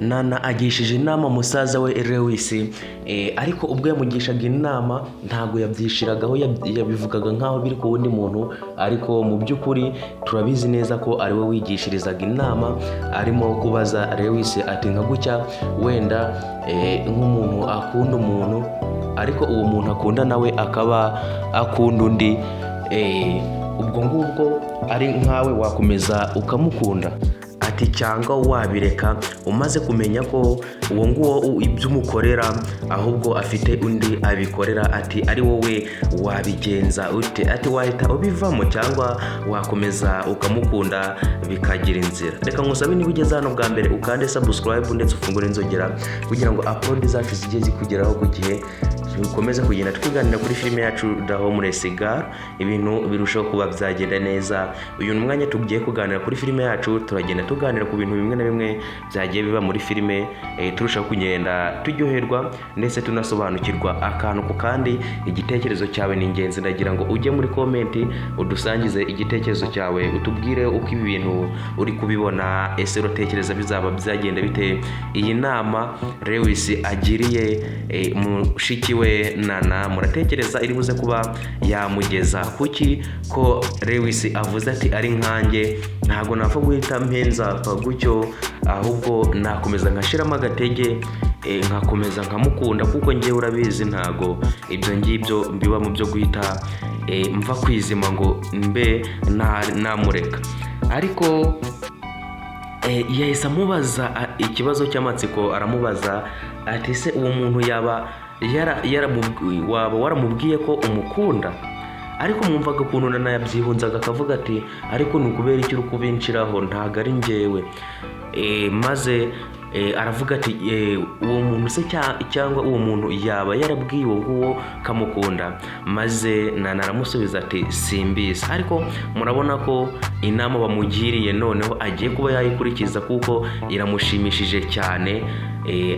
Nana agishije inama musaza we Lewis, ariko ubwo yamugishaga inama ntago yabyishiragaho, yabivugaga nkaho biri ku wundi muntu, ariko mu by'ukuri turabizi neza ko ari we wigishirizaga inama, arimo kubaza Lewis ati nka gutya wenda nk'umuntu akunda umuntu, ariko uwo muntu akunda nawe akaba akunda undi, ubwo ngubwo ari nkawe wakomeza ukamukunda? Ati cyangwa wabireka umaze kumenya ko uwo nguwo ibyo umukorera ahubwo afite undi abikorera, ati ari wowe wabigenza ute? Ati wahita ubivamo cyangwa wakomeza ukamukunda bikagira inzira? Reka ngusabe niba ugeze hano bwa mbere ukande subscribe ndetse ufungure inzogera kugira ngo upload zacu zijye zikugeraho ku gihe, dukomeze kugenda twiganira kuri filime yacu The Homeless Girl, ibintu birushaho kuba byagenda neza. Uyu ni umwanya tugiye kuganira kuri filime yacu, turagenda tuganira ku bintu bimwe na bimwe byagiye biba muri filime, turushaho kugenda turyoherwa ndetse tunasobanukirwa akantu ku kandi. Igitekerezo cyawe ni ingenzi, ndagira ngo ujye muri comment udusangize igitekerezo cyawe, utubwire uko ibi bintu uri kubibona, ese utekereza bizaba byagenda bite iyi nama Lewis agiriye mushiki we Nana? Muratekereza iri buze kuba yamugeza kuki? Ko Lewis avuze ati ari nkanjye ntago napfa guhita mpenza gutyo, ahubwo nakomeza nkashiramo agatege, nkakomeza nkamukunda, kuko njye urabizi ntago ibyo ngibyo biba mu byo guhita mva kwizima ngo mbe namureka. Ariko yahise amubaza ikibazo cy'amatsiko, aramubaza ati se uwo muntu yaba waramubwiye ko umukunda? Ariko mwumvaga ukuntu Nana yabyihunzaga akavuga ati ariko ni ukubera iki uri kubinshiraho, ntago ari njyewe. Maze aravuga ati uwo muntu se cyangwa uwo muntu yaba yarabwiye uwo nguwo kamukunda? Maze Nana aramusubiza ati simbizi. Ariko murabona ko inama bamugiriye noneho agiye kuba yayikurikiza kuko iramushimishije cyane.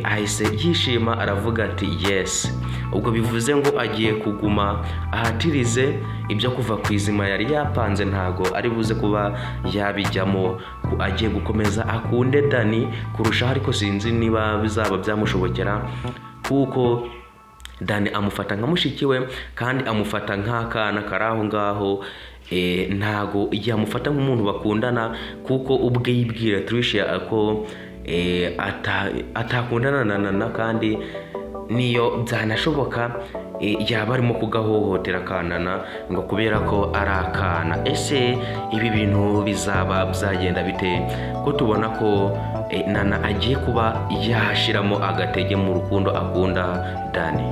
Ahise yishima aravuga ati yes. Ubwo bivuze ngo agiye kuguma ahatirize ibyo kuva ku izima yari yapanze, ntago ari buze kuba yabijyamo, agiye gukomeza akunde Dani kurushaho. Ariko sinzi niba bizaba byamushobokera kuko Dani amufata nka mushiki we kandi amufata nk'akana kari aho ngaho, ntago yamufata nk'umuntu bakundana, kuko ubwe yibwira Tricia ko atakundana na Nana, kandi niyo byanashoboka yaba arimo kugahohotera akanana ngo kubera ko ari akana. Ese ibi bintu bizaba byagenda bite ko tubona ko Nana agiye kuba yashiramo agatege mu rukundo akunda Dani?